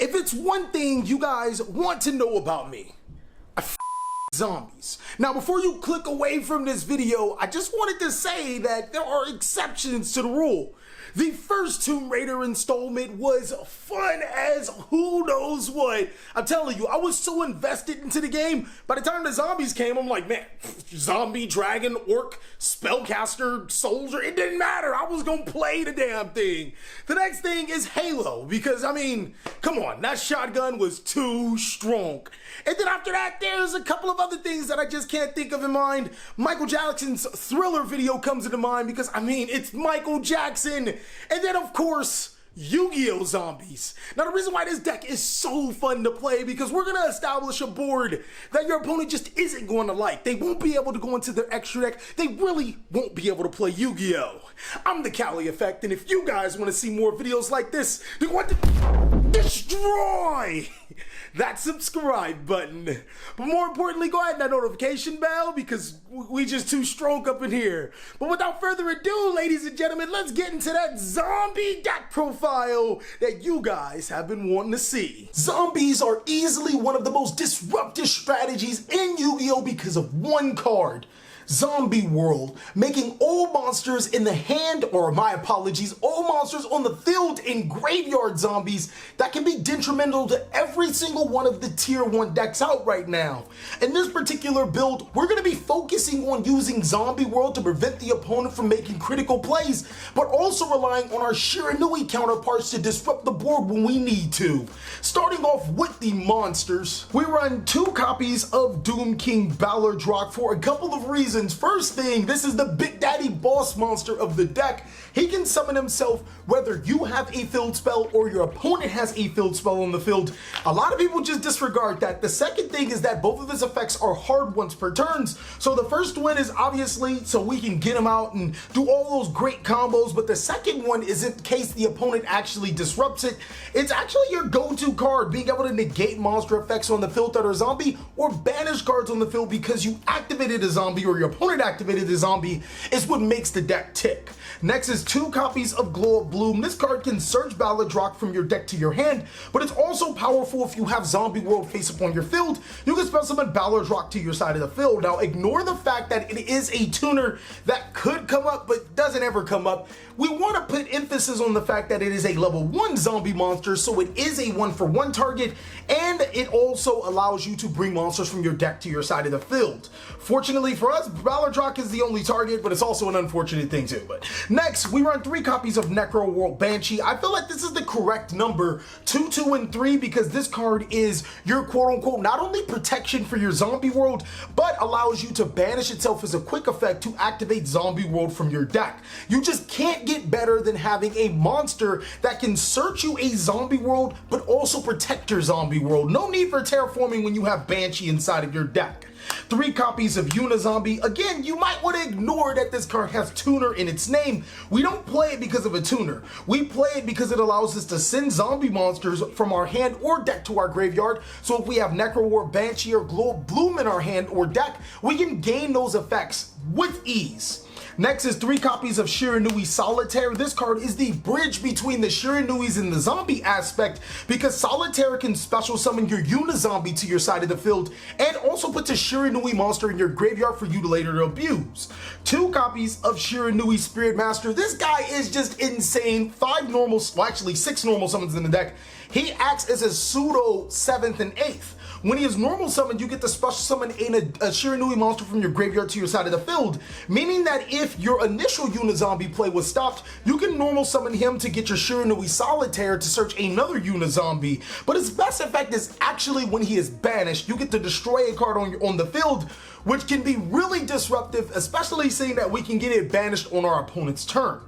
If it's one thing you guys want to know about me, I zombies. Now, before you click away from this video, I just wanted to say that there are exceptions to the rule. The first Tomb Raider installment was fun as who knows what. I'm telling you, I was so invested into the game. By the time the zombies came, I'm like, man, zombie, dragon, orc, spellcaster, soldier, it didn't matter. I was gonna play the damn thing. The next thing is Halo, because I mean, come on, that shotgun was too strong. And then after that, there's a couple of other things that I just can't think of in mind. Michael Jackson's Thriller video comes into mind because, I mean, it's Michael Jackson. And then, of course, Yu-Gi-Oh! Zombies. Now, the reason why this deck is so fun to play because we're going to establish a board that your opponent just isn't going to like. They won't be able to go into their extra deck. They really won't be able to play Yu-Gi-Oh! I'm TheCaliEffect, and if you guys want to see more videos like this, then what to destroy that subscribe button. But more importantly, go ahead and that notification bell because we just too strong up in here. But without further ado, ladies and gentlemen, let's get into that zombie deck profile that you guys have been wanting to see. Zombies are easily one of the most disruptive strategies in Yu-Gi-Oh! Because of one card. Zombie World, making all monsters in the hand, or my apologies, all monsters on the field in graveyard zombies that can be detrimental to every single one of the tier 1 decks out right now. In this particular build, we're going to be focusing on using Zombie World to prevent the opponent from making critical plays, but also relying on our Shiranui counterparts to disrupt the board when we need to. Starting off with the monsters, we run 2 copies of Doom King Ballardrock for a couple of reasons. First thing, this is the Big Daddy boss monster of the deck. He can summon himself whether you have a field spell or your opponent has a field spell on the field. A lot of people just disregard that. The second thing is that both of his effects are hard once per turns. So the first one is obviously so we can get him out and do all those great combos, but the second one is in case the opponent actually disrupts it. It's actually your go-to card, being able to negate monster effects on the field that are zombie or banish cards on the field because you activated a zombie or your opponent activated the zombie is what makes the deck tick. Next is 2 copies of Glow Up Bloom. This card can search Ballardrock from your deck to your hand, but it's also powerful if you have Zombie World face up on your field. You can spell summon Ballardrock to your side of the field. Now ignore the fact that it is a tuner that could come up but doesn't ever come up. We want to put emphasis on the fact that it is a level 1 zombie monster, so it is a 1-for-1 target, and it also allows you to bring monsters from your deck to your side of the field. Fortunately for us, Ballardrock is the only target, but it's also an unfortunate thing too. But next, we run 3 copies of Necro World Banshee. I feel like this is the correct number, 2, 2, and 3, because this card is your quote-unquote not only protection for your Zombie World, but allows you to banish itself as a quick effect to activate Zombie World from your deck. You just can't get better than having a monster that can search you a Zombie World, but also protect your Zombie World. No need for terraforming when you have Banshee inside of your deck. 3 copies of Unizombie. Again, you might want to ignore that this card has tuner in its name. We don't play it because of a tuner. We play it because it allows us to send zombie monsters from our hand or deck to our graveyard. So if we have Necro War Banshee or Glow Bloom in our hand or deck, we can gain those effects with ease. Next is 3 copies of Shiranui Solitaire. This card is the bridge between the Shiranuis and the zombie aspect because Solitaire can special summon your Unizombie to your side of the field and also puts a Shiranui monster in your graveyard for you to later abuse. 2 copies of Shiranui Spirit Master. This guy is just insane. 5 normal, well actually 6 normal summons in the deck. He acts as a pseudo 7th and 8th. When he is normal summoned, you get to special summon a Shiranui monster from your graveyard to your side of the field, meaning that if your initial Unizombie play was stopped, you can normal summon him to get your Shiranui Solitaire to search another Unizombie. But his best effect is actually when he is banished. You get to destroy a card on the field, which can be really disruptive, especially seeing that we can get it banished on our opponent's turn.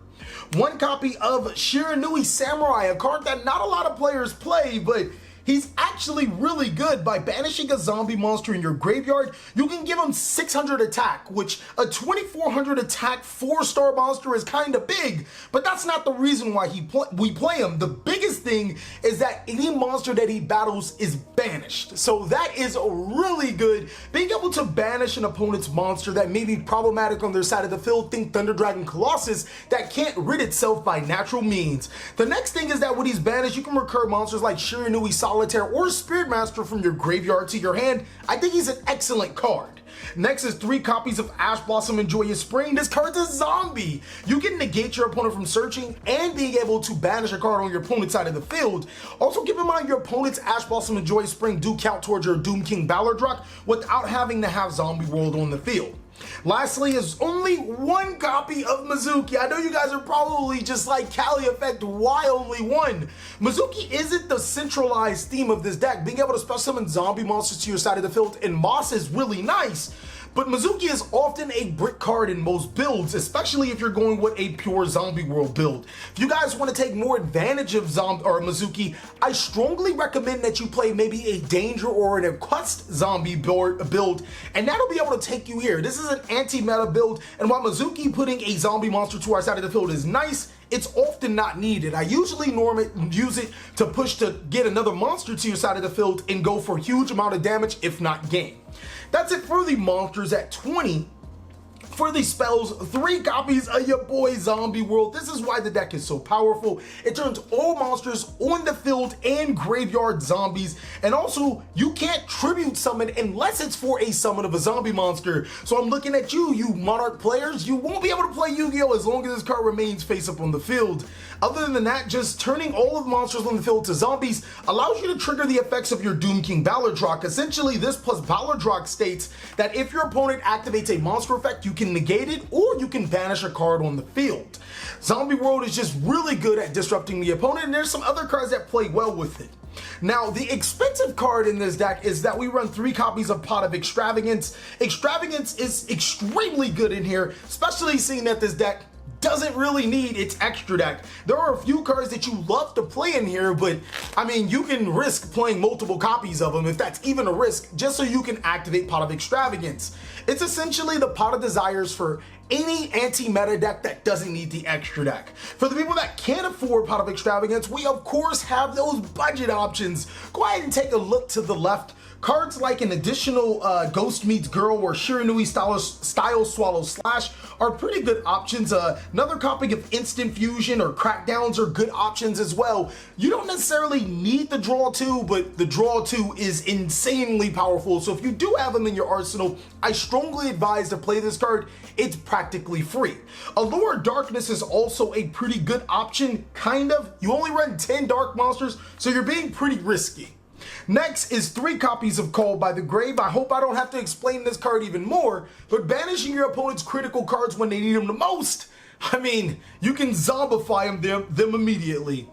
1 copy of Shiranui Samurai, a card that not a lot of players play, but He's actually really good. By banishing a zombie monster in your graveyard, you can give him 600 attack, which a 2400 attack 4-star monster is kind of big, but that's not the reason why we play him. The biggest thing is that any monster that he battles is banished. So that is really good. Being able to banish an opponent's monster that may be problematic on their side of the field, think Thunder Dragon Colossus, that can't rid itself by natural means. The next thing is that when he's banished, you can recur monsters like Shiranui Solitaire or Spirit Master from your graveyard to your hand. I think he's an excellent card. Next is 3 copies of Ash Blossom and Joyous Spring. This card's a zombie. You can negate your opponent from searching and being able to banish a card on your opponent's side of the field. Also keep in mind your opponent's Ash Blossom and Joyous Spring do count towards your Doom King Ballard Rock without having to have Zombie World on the field. Lastly is only 1 copy of Mizuki. I know you guys are probably just like, TheCaliEffect, why only 1? Mizuki isn't the centralized theme of this deck. Being able to special summon zombie monsters to your side of the field and Moss is really nice, but Mizuki is often a brick card in most builds, especially if you're going with a pure Zombie World build. If you guys want to take more advantage of Mizuki, I strongly recommend that you play maybe a Danger or an Quest zombie build, and that'll be able to take you here. This is an anti-meta build, and while Mizuki putting a zombie monster to our side of the field is nice, it's often not needed. I usually use it to push to get another monster to your side of the field and go for a huge amount of damage, if not gain. That's it for the monsters. At 20. For the spells, 3 copies of your boy Zombie World. This is why the deck is so powerful. It turns all monsters on the field and graveyard zombies, and also you can't tribute summon unless it's for a summon of a zombie monster. So I'm looking at you Monarch players. You won't be able to play Yu-Gi-Oh! As long as this card remains face up on the field. Other than that, just turning all of the monsters on the field to zombies allows you to trigger the effects of your Doom King Ballard Rock. Essentially, this plus Ballard Rock states that if your opponent activates a monster effect, you can negate it or you can banish a card on the field. Zombie World is just really good at disrupting the opponent, and there's some other cards that play well with it. Now, the expensive card in this deck is that we run 3 copies of Pot of Extravagance. Extravagance is extremely good in here, especially seeing that this deck doesn't really need its extra deck. There are a few cards that you love to play in here, but I mean, you can risk playing multiple copies of them if that's even a risk, just so you can activate Pot of Extravagance. It's essentially the Pot of Desires for any anti-meta deck that doesn't need the extra deck. For the people that can't afford Pot of Extravagance, we of course have those budget options. Go ahead and take a look to the left. Cards like an additional Ghost Meets Girl or Shiranui Style Swallow Slash are pretty good options. Another copy of Instant Fusion or Crackdowns are good options as well. You don't necessarily need the Draw 2, but the Draw 2 is insanely powerful. So if you do have them in your arsenal, I strongly advise to play this card. It's practically free. Allure Darkness is also a pretty good option, kind of. You only run 10 dark monsters, so you're being pretty risky. Next is 3 copies of Called by the Grave. I hope I don't have to explain this card even more, but banishing your opponent's critical cards when they need them the most, I mean, you can zombify them immediately.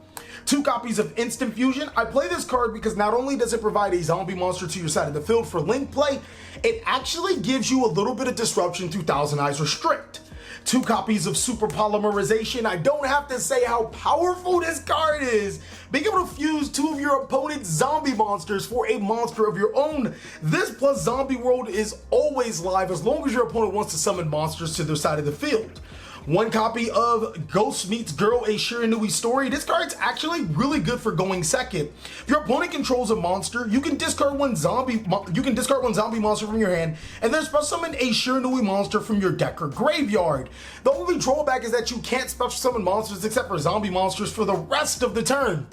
2 copies of Instant Fusion. I play this card because not only does it provide a zombie monster to your side of the field for link play, it actually gives you a little bit of disruption through Thousand Eyes Restrict. 2 copies of Super Polymerization. I don't have to say how powerful this card is. Being able to fuse 2 of your opponent's zombie monsters for a monster of your own. This plus Zombie World is always live as long as your opponent wants to summon monsters to their side of the field. 1 copy of Ghost Meets Girl, a Shiranui story. This card's actually really good for going second. If your opponent controls a monster, you can discard one zombie monster from your hand, and then special summon a Shiranui monster from your deck or graveyard. The only drawback is that you can't special summon monsters except for zombie monsters for the rest of the turn.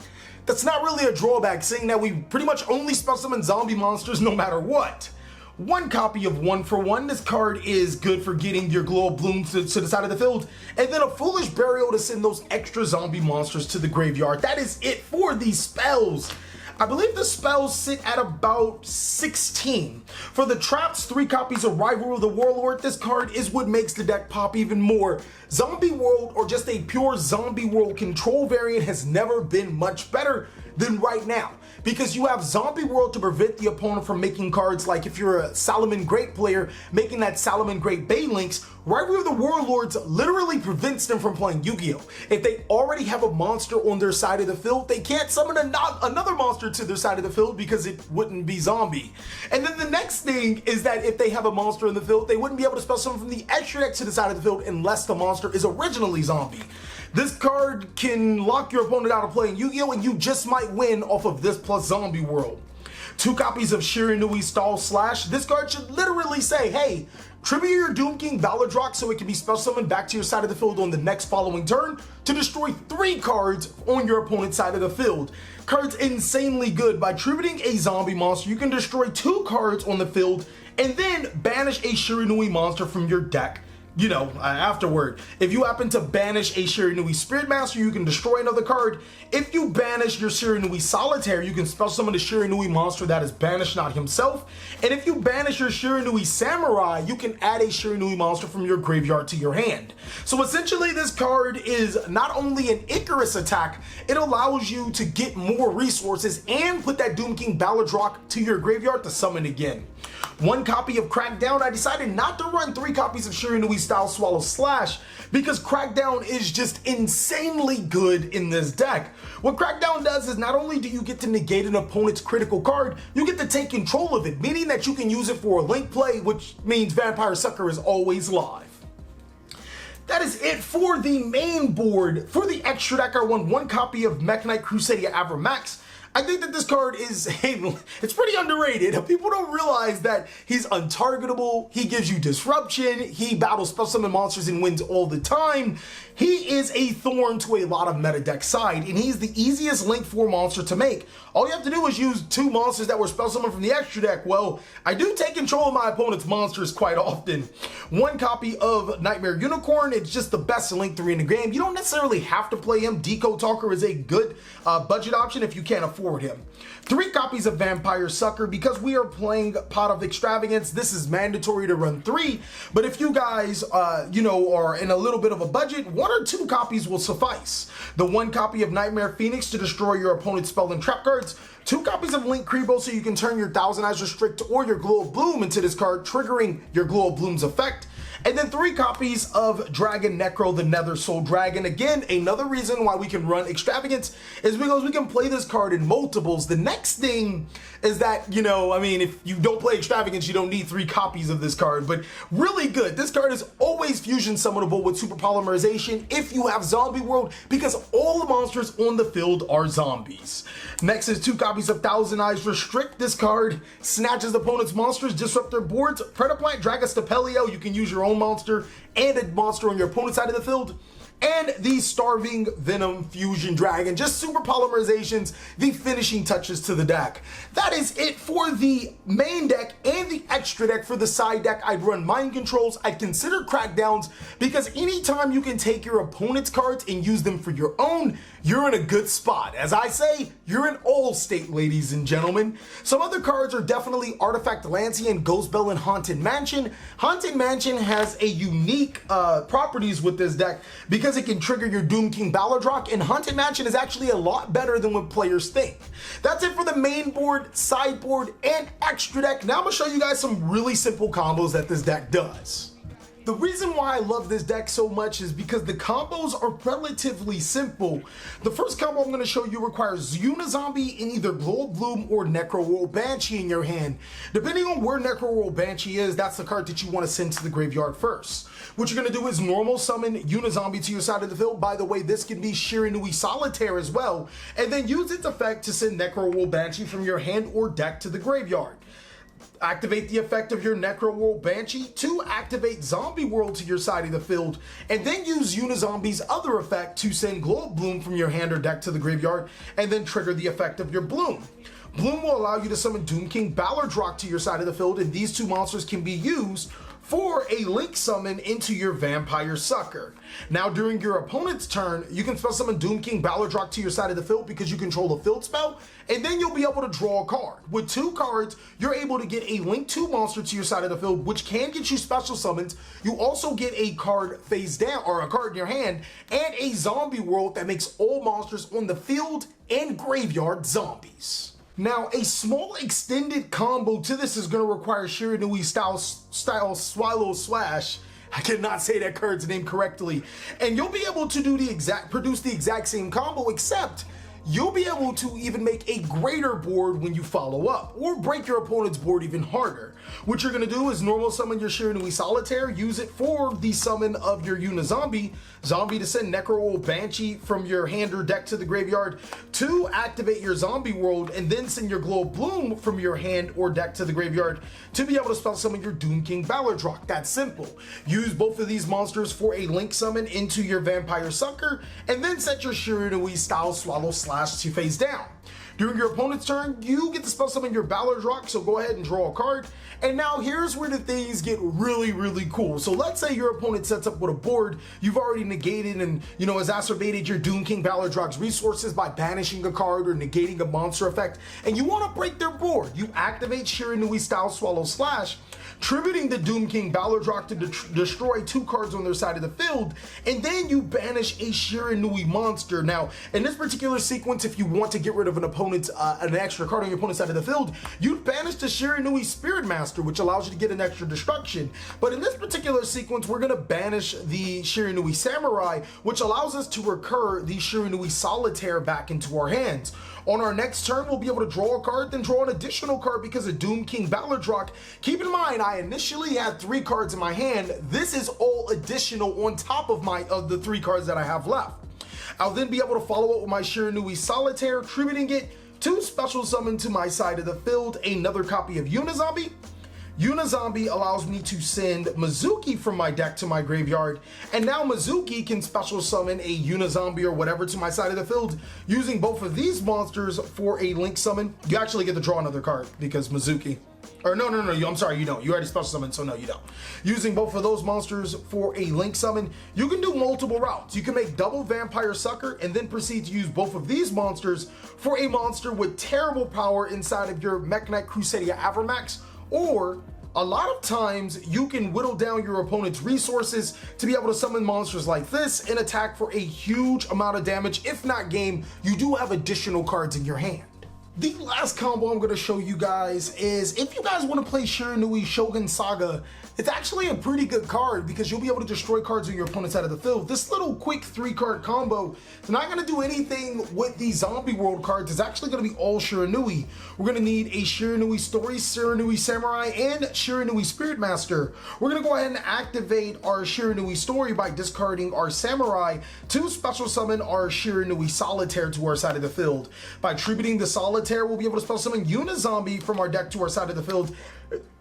That's not really a drawback, seeing that we pretty much only special summon zombie monsters no matter what. 1 copy of 1 for 1. This card is good for getting your Glow of Bloom to the side of the field, and then a Foolish Burial to send those extra zombie monsters to the graveyard. That is it for these spells. I believe the spells sit at about 16. For the traps, 3 copies of Rival of the Warlord. This card is what makes the deck pop even more. Zombie World, or just a pure Zombie World control variant, has never been much better than right now, because you have Zombie World to prevent the opponent from making cards like, if you're a Salomon Great player, making that Salomon Great Baylinks. Rivalry of the Warlords literally prevents them from playing Yu-Gi-Oh! If they already have a monster on their side of the field, they can't summon another monster to their side of the field because it wouldn't be zombie. And then the next thing is that if they have a monster in the field, they wouldn't be able to spell summon from the extra deck to the side of the field unless the monster is originally zombie. This card can lock your opponent out of playing Yu-Gi-Oh! And you just might win off of this plus zombie world. 2 copies of Shiranui Stall Slash. This card should literally say, hey, tribute your Doom King Baladrock so it can be spell summoned back to your side of the field on the next following turn to destroy 3 cards on your opponent's side of the field. Card's insanely good. By tributing a zombie monster, you can destroy 2 cards on the field and then banish a Shiranui monster from your deck. You know, afterward. If you happen to banish a Shiranui Spirit Master, you can destroy another card. If you banish your Shiranui Solitaire, you can spell summon a Shiranui monster that is banished, not himself. And if you banish your Shiranui Samurai, you can add a Shiranui monster from your graveyard to your hand. So essentially, this card is not only an Icarus attack, it allows you to get more resources and put that Doom King Baladrock to your graveyard to summon again. 1 copy of Crackdown. I decided not to run 3 copies of Shiranui Style Swallow Slash because Crackdown is just insanely good in this deck. What Crackdown does is not only do you get to negate an opponent's critical card, you get to take control of it, meaning that you can use it for a link play, which means Vampire Sucker is always live. That is it for the main board. For the extra deck, I won 1 copy of Mekk-Knight Crusadia Avramax. I think that this card is, it's pretty underrated. People don't realize that he's untargetable, he gives you disruption, he battles spell summon monsters and wins all the time. He is a thorn to a lot of meta deck side, and he's the easiest link 4 monster to make. All you have to do is use 2 monsters that were spell summoned from the extra deck. Well, I do take control of my opponent's monsters quite often. 1 copy of Nightmare Unicorn. It's just the best link 3 in the game. You don't necessarily have to play him. Decode Talker is a good budget option if you can't afford him. 3 copies of Vampire Sucker. Because we are playing Pot of Extravagance, this is mandatory to run 3. But if you guys, you know, are in a little bit of a budget, 1 or 2 copies will suffice. The 1 copy of Nightmare Phoenix to destroy your opponent's spell and trap cards. 2 copies of Link Kribo so you can turn your Thousand Eyes Restrict or your Glow of Bloom into this card, triggering your Glow of Bloom's effect. And then 3 copies of Dragon Necro, the Nether Soul Dragon. Again, another reason why we can run Extravagance is because we can play this card in multiples. The next thing is that, you know, I mean, if you don't play Extravagance, you don't need 3 copies of this card, but really good. This card is always fusion summonable with Super Polymerization if you have Zombie World, because all the monsters on the field are zombies. Next is 2 copies of Thousand Eyes Restrict. This card snatches opponent's monsters, disrupt their boards. Predaplant, Dragostapelio, you can use your own monster and a monster on your opponent's side of the field. And the Starving Venom Fusion Dragon, just super polymerizations, the finishing touches to the deck. That is it for the main deck and the extra deck. For the side deck, I'd run Mind Controls. I'd consider Crackdowns, because anytime you can take your opponent's cards and use them for your own, you're in a good spot. As I say, you're in all state, ladies and gentlemen. Some other cards are definitely Artifact Lancey and Ghost Bell and Haunted Mansion. Haunted Mansion has a unique properties with this deck because it can trigger your Doom King Baladrock, and Haunted Mansion is actually a lot better than what players think. That's it for the main board, sideboard, and extra deck. Now I'm going to show you guys some really simple combos that this deck does. The reason why I love this deck so much is because the combos are relatively simple. The first combo I'm going to show you requires Unizombie in either Glow of Bloom or Necro World Banshee in your hand. Depending on where Necro World Banshee is, that's the card that you want to send to the graveyard first. What you're going to do is normal summon Unizombie to your side of the field. By the way, this can be Shiranui Solitaire as well. And then use its effect to send Necro World Banshee from your hand or deck to the graveyard. Activate the effect of your Necro World Banshee to activate Zombie World to your side of the field, and then use Unizombie's other effect to send Glow of Bloom from your hand or deck to the graveyard, and then trigger the effect of your Bloom. Bloom will allow you to summon Doom King Baladrock to your side of the field, and these 2 monsters can be used for a link summon into your Vampire Sucker. Now during your opponent's turn, you can spell summon Doom King Baladrock to your side of the field because you control a field spell, and then you'll be able to draw a card. With 2 cards, you're able to get a link 2 monster to your side of the field, which can get you special summons. You also get a card face down, or a card in your hand, and a Zombie World that makes all monsters on the field and graveyard zombies. Now, a small extended combo to this is going to require Shiranui style Swallow Slash. I cannot say that card's name correctly. And you'll be able to produce the exact same combo, except you'll be able to even make a greater board when you follow up, or break your opponent's board even harder. What you're gonna do is normal summon your Shiranui Solitaire, use it for the summon of your Unizombie, zombie to send Necro or Banshee from your hand or deck to the graveyard, to activate your zombie world, and then send your Glow of Bloom from your hand or deck to the graveyard to be able to spell summon your Doom King Ballardrock. That's simple. Use both of these monsters for a link summon into your Vampire Sucker, and then set your Shiranui Style Swallow Slash to face down. During your opponent's turn, you get to spell summon your Ballardrock, so go ahead and draw a card. And now here's where the things get really, really cool. So let's say your opponent sets up with a board, you've already negated and, exacerbated your Doom King Ballardrock's resources by banishing a card or negating a monster effect, and you want to break their board. You activate Shiranui Style Swallow Slash, tributing the Doom King Ballardrock to destroy 2 cards on their side of the field, and then you banish a Shiranui monster. Now, in this particular sequence, if you want to get rid of an opponent's an extra card on your opponent's side of the field, you banish the Shiranui Spirit Master, which allows you to get an extra destruction. But in this particular sequence, we're gonna banish the Shiranui Samurai, which allows us to recur the Shiranui Solitaire back into our hands. On our next turn, we'll be able to draw a card, then draw an additional card because of Doom King Ballardrock. Keep in mind, I initially had 3 cards in my hand. This is all additional on top of the 3 cards that I have left. I'll then be able to follow up with my Shiranui Solitaire, tributing it to special summon to my side of the field another copy of Unizombie. Unizombie allows me to send Mizuki from my deck to my graveyard, and now Mizuki can special summon a Unizombie or whatever to my side of the field using both of these monsters for a link summon. You actually get to draw another card because Mizuki, or no, I'm sorry, you don't. You already special summoned, so no, you don't. Using both of those monsters for a link summon, you can do multiple routes. You can make double Vampire Sucker and then proceed to use both of these monsters for a monster with terrible power inside of your Mech Knight Crusadia Avramax, or a lot of times you can whittle down your opponent's resources to be able to summon monsters like this and attack for a huge amount of damage. If not game, you do have additional cards in your hand. The last combo I'm going to show you guys is, if you guys want to play Shiranui Shogun Saga, it's actually a pretty good card because you'll be able to destroy cards on your opponent's side of the field. This little quick 3-card combo is not going to do anything with the Zombie World cards. It's actually going to be all Shiranui. We're going to need a Shiranui Story, Shiranui Samurai, and Shiranui Spirit Master. We're going to go ahead and activate our Shiranui Story by discarding our Samurai to special summon our Shiranui Solitaire to our side of the field. By tributing the Solitaire, we'll be able to special summon Unizombie from our deck to our side of the field.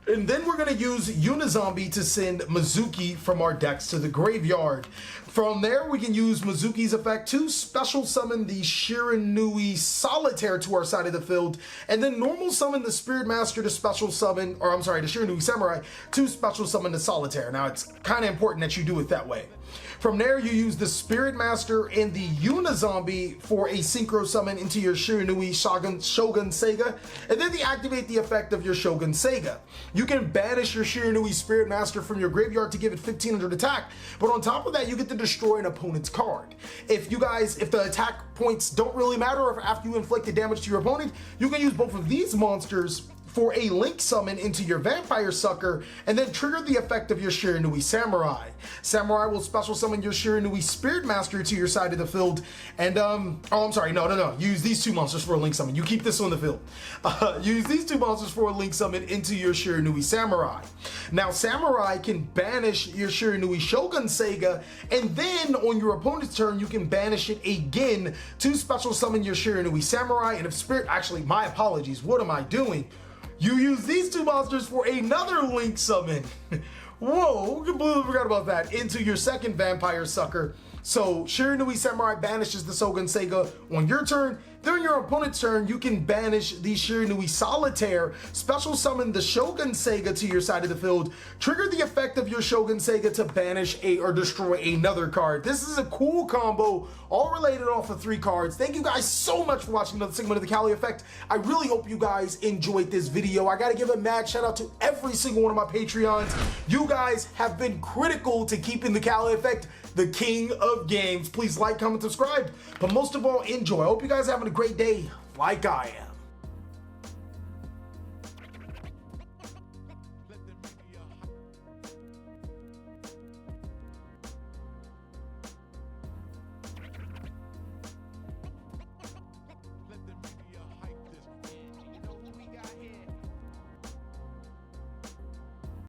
And then we're going to use Unizombie to send Mizuki from our decks to the graveyard. From there, we can use Mizuki's effect to special summon the Shiranui Solitaire to our side of the field, and then normal summon the Spirit Master to special summon, or I'm sorry, the Shiranui Samurai to special summon the Solitaire. Now, it's kind of important that you do it that way. From there, you use the Spirit Master and the Unizombie for a synchro summon into your Shiranui Shogun Sega, and then deactivate the effect of your Shogun Sega. You can banish your Shiranui Spirit Master from your graveyard to give it 1500 attack, but on top of that, you get to destroy an opponent's card. If the attack points don't really matter, or if after you inflict the damage to your opponent, you can use both of these monsters for a link summon into your Vampire Sucker, and then trigger the effect of your Shiranui Samurai. Samurai will special summon your Shiranui Spirit Master to your side of the field, and use these 2 monsters for a link summon. You keep this on the field. Use these 2 monsters for a link summon into your Shiranui Samurai. Now, Samurai can banish your Shiranui Shogun Sega, and then on your opponent's turn, you can banish it again to special summon your Shiranui Samurai. And if my apologies, what am I doing? You use these 2 monsters for another link summon. Whoa, completely forgot about that. Into your second Vampire Sucker. So Shiranui Samurai banishes the Shogun Sega on your turn. During your opponent's turn, you can banish the Shiranui Solitaire, special summon the Shogun Sega to your side of the field, trigger the effect of your Shogun Sega to banish or destroy another card. This is a cool combo, all related off of 3 cards. Thank you guys so much for watching another segment of the TheCaliEffect. I really hope you guys enjoyed this video. I gotta give a mad shout out to every single one of my Patreons. You guys have been critical to keeping the TheCaliEffect the king of games. Please like, comment, subscribe, but most of all, enjoy. I hope you guys are having a great day like I am.